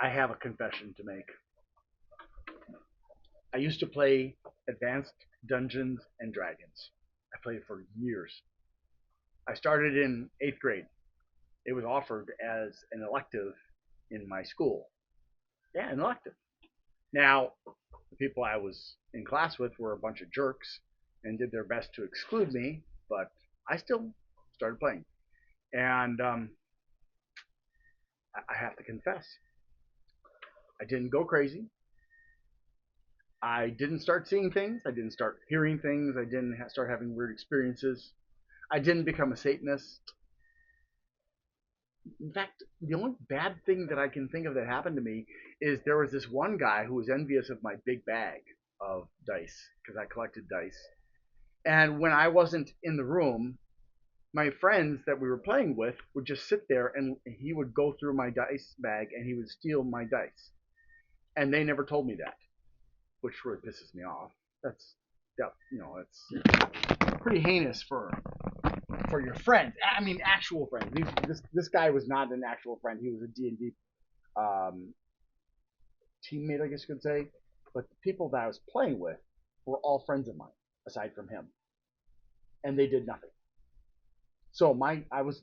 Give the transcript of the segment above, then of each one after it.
I have a confession to make. I used to play Advanced Dungeons and Dragons. I played it for years. I started in eighth grade. It was offered as an elective in my school. Yeah, an elective. Now, the people I was in class with were a bunch of jerks and did their best to exclude me, but I still started playing. And I have to confess, I didn't go crazy. I didn't start seeing things. I didn't start hearing things. I didn't start having weird experiences. I didn't become a Satanist. In fact, the only bad thing that I can think of that happened to me is there was this one guy who was envious of my big bag of dice because I collected dice. And when I wasn't in the room, my friends that we were playing with would just sit there and he would go through my dice bag and he would steal my dice. And they never told me that, which really pisses me off. That's it's pretty heinous for your friends. I mean, actual friends. This guy was not an actual friend. He was a D&D um, teammate, I guess you could say. But the people that I was playing with were all friends of mine, aside from him, and they did nothing. So I was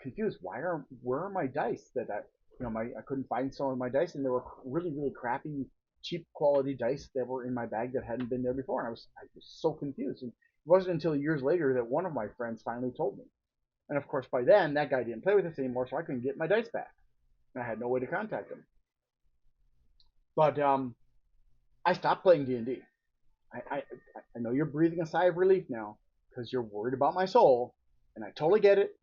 confused. Where are my dice that I couldn't find some of my dice, and there were really crappy, cheap quality dice that were in my bag that hadn't been there before, and I was so confused. And it wasn't until years later that one of my friends finally told me. And of course, by then that guy didn't play with us anymore, so I couldn't get my dice back, and I had no way to contact him. But I stopped playing D&D. I know you're breathing a sigh of relief now because you're worried about my soul, and I totally get it.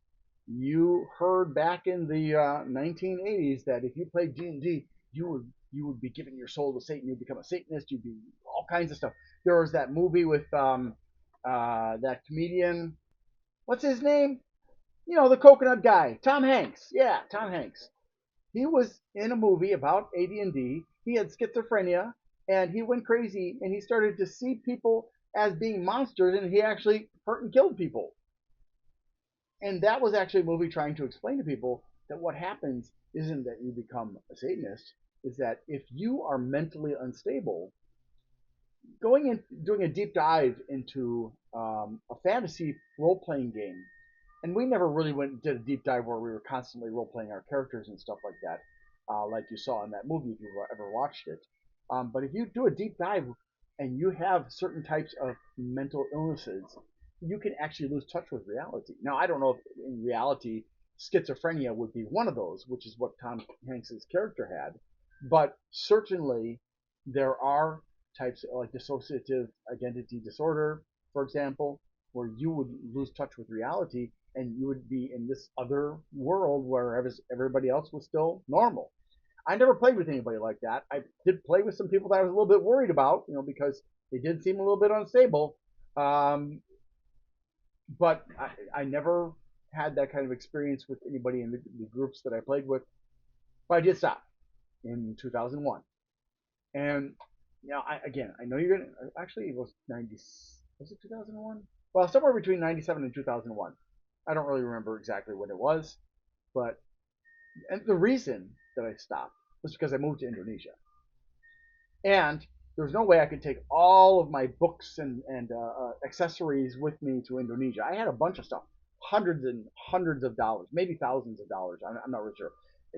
You heard back in the 1980s that if you played D&D, you would be giving your soul to Satan. You'd become a Satanist. You'd be all kinds of stuff. There was that movie with that comedian. What's his name? The coconut guy, Tom Hanks. Yeah, Tom Hanks. He was in a movie about AD&D. He had schizophrenia and he went crazy and he started to see people as being monsters and he actually hurt and killed people. And that was actually a movie trying to explain to people that what happens isn't that you become a Satanist, is that if you are mentally unstable, going in doing a deep dive into a fantasy role playing game, and we never really went did a deep dive where we were constantly role playing our characters and stuff like that, like you saw in that movie if you ever watched it. But if you do a deep dive and you have certain types of mental illnesses, you can actually lose touch with reality. Now, I don't know if in reality schizophrenia would be one of those, which is what Tom Hanks's character had, but certainly there are types like dissociative identity disorder, for example, where you would lose touch with reality and you would be in this other world where everybody else was still normal. I never played with anybody like that. I did play with some people that I was a little bit worried about, because they did seem a little bit unstable. Um, but I never had that kind of experience with anybody in the groups that I played with. But I did stop in 2001. And I know you're gonna actually it was 90. Was it 2001? Well, somewhere between 97 and 2001. I don't really remember exactly when it was, but and the reason that I stopped was because I moved to Indonesia, and there was no way I could take all of my books and accessories with me to Indonesia. I had a bunch of stuff, hundreds and hundreds of dollars, maybe thousands of dollars. I'm not really sure.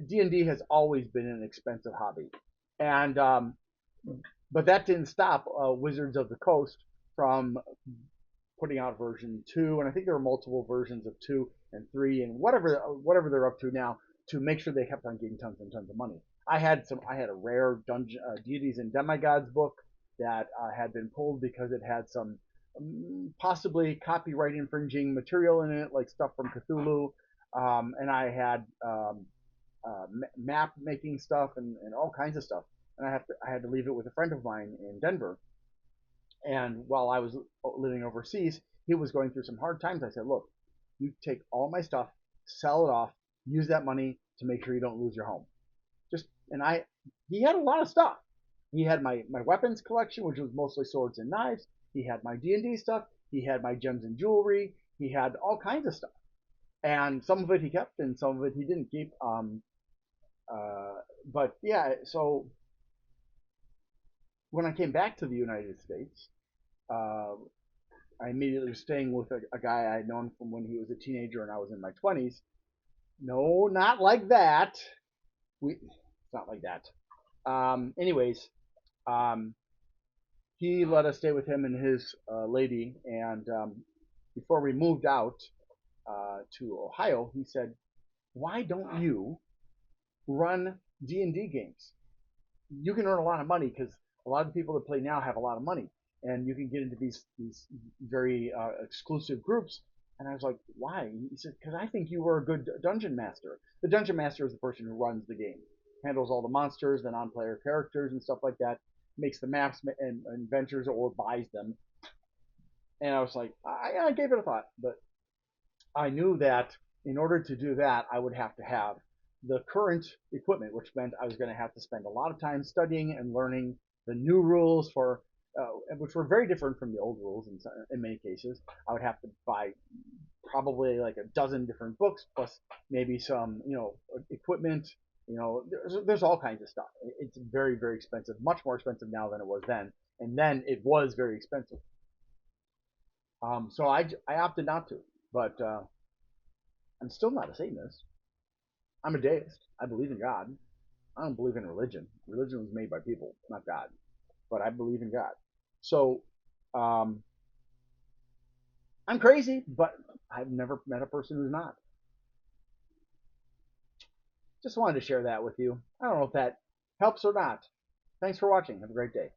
D&D has always been an expensive hobby, and but that didn't stop Wizards of the Coast from putting out version 2, and I think there were multiple versions of 2 and 3 and whatever they're up to now, to make sure they kept on getting tons and tons of money. I had a rare dungeon deities and demigods book that had been pulled because it had some possibly copyright infringing material in it, like stuff from Cthulhu, and I had map making stuff and all kinds of stuff. And I had to leave it with a friend of mine in Denver, and while I was living overseas, he was going through some hard times. I said, look, you take all my stuff, sell it off, use that money to make sure you don't lose your home. He had a lot of stuff. He had my weapons collection, which was mostly swords and knives. He had my D&D stuff. He had my gems and jewelry. He had all kinds of stuff. And some of it he kept and some of it he didn't keep. But yeah, so when I came back to the United States, uh, I immediately was staying with a guy I had known from when he was a teenager and I was in my 20s. No, not like that. It's not like that. Anyways, um, he let us stay with him and his lady. And before we moved out to Ohio, he said, "Why don't you run D&D games? You can earn a lot of money because a lot of the people that play now have a lot of money, and you can get into these very exclusive groups." And I was like, "Why?" He said, "Because I think you were a good dungeon master. The dungeon master is the person who runs the game, handles all the monsters, the non-player characters, and stuff like that, makes the maps and adventures or buys them." And I was like, I gave it a thought, but I knew that in order to do that, I would have to have the current equipment, which meant I was going to have to spend a lot of time studying and learning the new rules which were very different from the old rules in many cases. I would have to buy probably like a dozen different books plus maybe some, equipment. There's all kinds of stuff. It's very, very expensive, much more expensive now than it was then. And then it was very expensive. So I opted not to, but I'm still not a Satanist. I'm a deist. I believe in God. I don't believe in religion. Religion was made by people, not God. But I believe in God. So um, I'm crazy, but I've never met a person who's not. Just wanted to share that with you. I don't know if that helps or not. Thanks for watching. Have a great day.